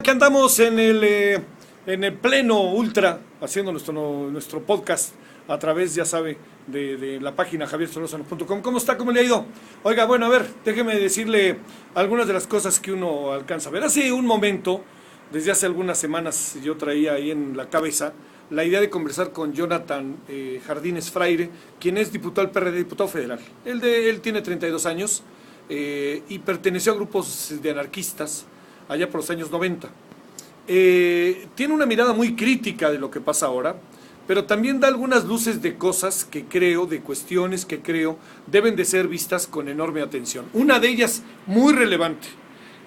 Que andamos en el pleno ultra, haciendo nuestro podcast a través, ya sabe, de la página javiersolozano.com. ¿Cómo está? ¿Cómo le ha ido? Oiga, bueno, a ver, déjeme decirle algunas de las cosas que uno alcanza a ver. Hace un momento, desde hace algunas semanas, yo traía ahí en la cabeza la idea de conversar con Jonathan Jardines Freire, quien es diputado del PRD, diputado federal. Él tiene 32 años y perteneció a grupos de anarquistas allá por los años 90. Tiene una mirada muy crítica de lo que pasa ahora, pero también da algunas luces de cosas que creo, de cuestiones que creo deben de ser vistas con enorme atención. Una de ellas muy relevante,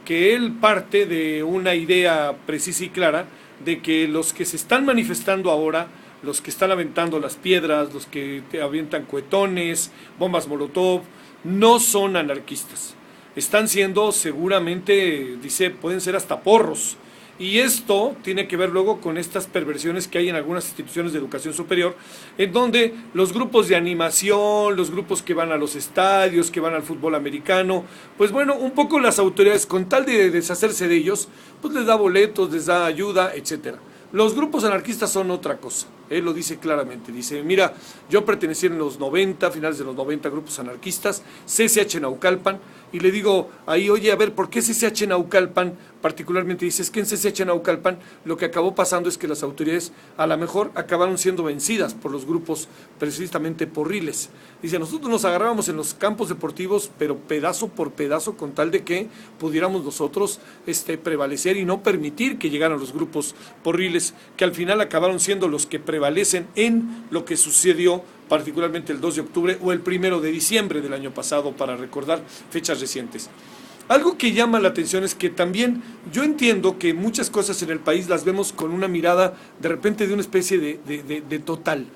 que él parte de una idea precisa y clara de que los que se están manifestando ahora, los que están aventando las piedras, los que te avientan cohetones, bombas molotov, no son anarquistas. Están siendo seguramente, dice, pueden ser hasta porros. Y esto tiene que ver luego con estas perversiones que hay en algunas instituciones de educación superior, en donde los grupos de animación, los grupos que van a los estadios, que van al fútbol americano, pues bueno, un poco las autoridades, con tal de deshacerse de ellos, pues les da boletos, les da ayuda, etcétera. Los grupos anarquistas son otra cosa, él lo dice claramente, dice, mira, yo pertenecí en los 90, finales de los 90, grupos anarquistas, CCH Naucalpan, y le digo ahí, oye, a ver, ¿por qué CCH Naucalpan particularmente? Dice, es que en CCH Naucalpan lo que acabó pasando es que las autoridades a lo mejor acabaron siendo vencidas por los grupos precisamente porriles. Dice, nosotros nos agarrábamos en los campos deportivos, pero pedazo por pedazo, con tal de que pudiéramos nosotros prevalecer y no permitir que llegaran los grupos porriles, que al final acabaron siendo los que prevalecen en lo que sucedió particularmente el 2 de octubre o el 1 de diciembre del año pasado, para recordar fechas recientes. Algo que llama la atención es que también yo entiendo que muchas cosas en el país las vemos con una mirada de repente de una especie de total.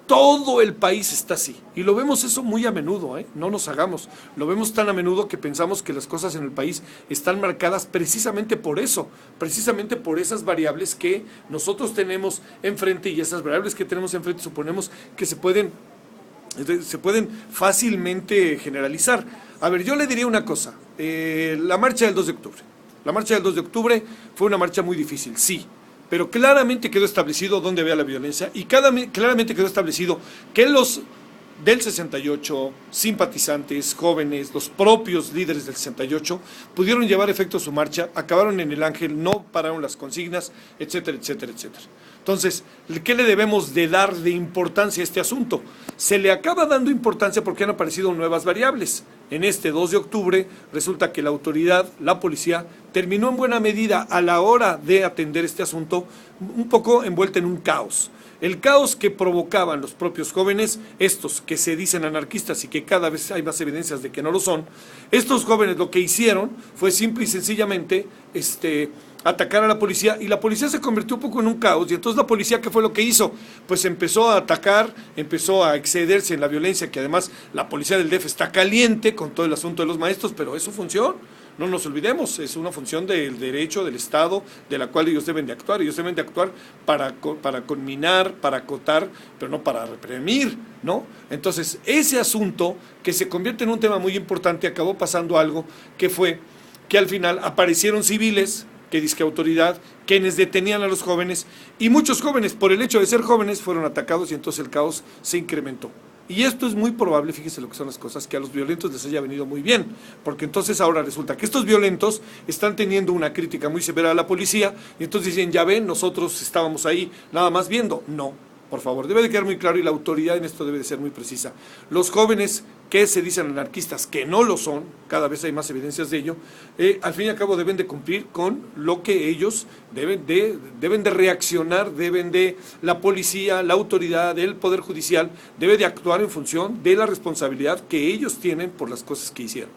Todo el país está así, y lo vemos eso muy a menudo, no nos hagamos, lo vemos tan a menudo que pensamos que las cosas en el país están marcadas precisamente por eso, precisamente por esas variables que nosotros tenemos enfrente, y esas variables que tenemos enfrente suponemos que se pueden fácilmente generalizar. A ver, yo le diría una cosa, la marcha del 2 de octubre. La marcha del 2 de octubre fue una marcha muy difícil, sí, pero claramente quedó establecido dónde había la violencia y claramente quedó establecido que los del 68, simpatizantes, jóvenes, los propios líderes del 68, pudieron llevar efecto su marcha, acabaron en el Ángel, no pararon las consignas, etcétera, etcétera, etcétera. Entonces, ¿qué le debemos de dar de importancia a este asunto? Se le acaba dando importancia porque han aparecido nuevas variables. En este 2 de octubre resulta que la autoridad, la policía, terminó en buena medida a la hora de atender este asunto un poco envuelta en un caos. El caos que provocaban los propios jóvenes, estos que se dicen anarquistas y que cada vez hay más evidencias de que no lo son, estos jóvenes lo que hicieron fue simple y sencillamente atacar a la policía, y la policía se convirtió un poco en un caos. Y entonces la policía, ¿qué fue lo que hizo? Pues empezó a atacar, empezó a excederse en la violencia, que además la policía del DF está caliente con todo el asunto de los maestros, pero es su función, no nos olvidemos, es una función del derecho del Estado, de la cual ellos deben de actuar para conminar, para acotar, pero no para reprimir, ¿no? Entonces, ese asunto que se convierte en un tema muy importante, acabó pasando algo que fue que al final aparecieron civiles, que dizque autoridad, quienes detenían a los jóvenes, y muchos jóvenes, por el hecho de ser jóvenes, fueron atacados, y entonces el caos se incrementó. Y esto es muy probable, fíjese lo que son las cosas, que a los violentos les haya venido muy bien, porque entonces ahora resulta que estos violentos están teniendo una crítica muy severa a la policía, y entonces dicen, ya ven, nosotros estábamos ahí nada más viendo. No, por favor, debe de quedar muy claro, y la autoridad en esto debe de ser muy precisa. Los jóvenes que se dicen anarquistas, que no lo son, cada vez hay más evidencias de ello, al fin y al cabo deben de cumplir con lo que ellos deben de reaccionar, la policía, la autoridad, el Poder Judicial, debe de actuar en función de la responsabilidad que ellos tienen por las cosas que hicieron.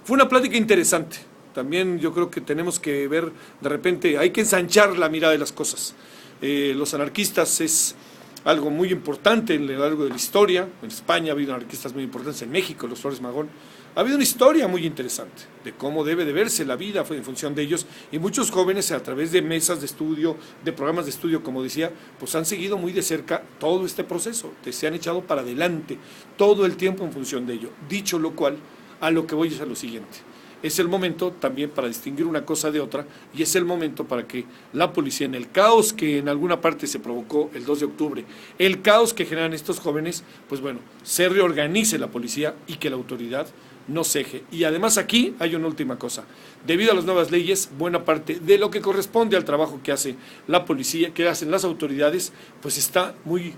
Fue una plática interesante. También yo creo que tenemos que ver, de repente, hay que ensanchar la mirada de las cosas. Los anarquistas es algo muy importante en lo largo de la historia. En España ha habido anarquistas muy importantes, en México, los Flores Magón. Ha habido una historia muy interesante de cómo debe de verse la vida en función de ellos, y muchos jóvenes a través de mesas de estudio, de programas de estudio, como decía, pues han seguido muy de cerca todo este proceso, se han echado para adelante todo el tiempo en función de ello. Dicho lo cual, a lo que voy es a lo siguiente. es el momento también para distinguir una cosa de otra y es el momento para que la policía, en el caos que en alguna parte se provocó el 2 de octubre, el caos que generan estos jóvenes, pues bueno, se reorganice la policía y que la autoridad no ceje. Y además aquí hay una última cosa. Debido a las nuevas leyes, buena parte de lo que corresponde al trabajo que hace la policía, que hacen las autoridades, pues está muy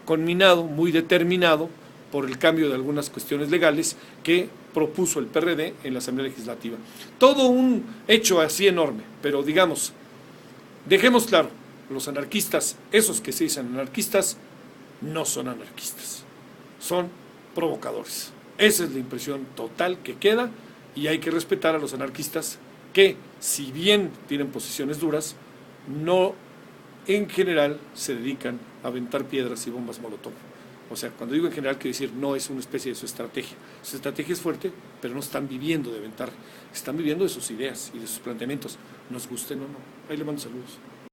conminado, muy determinado por el cambio de algunas cuestiones legales que propuso el PRD en la Asamblea Legislativa. Todo un hecho así enorme, pero digamos, dejemos claro, los anarquistas, esos que se dicen anarquistas, no son anarquistas, son provocadores. Esa es la impresión total que queda y hay que respetar a los anarquistas que, si bien tienen posiciones duras, no en general se dedican a aventar piedras y bombas molotov. O sea, cuando digo en general, quiero decir, no es una especie de su estrategia. Su estrategia es fuerte, pero no están viviendo de aventar, están viviendo de sus ideas y de sus planteamientos, nos gusten o no. Ahí le mando saludos.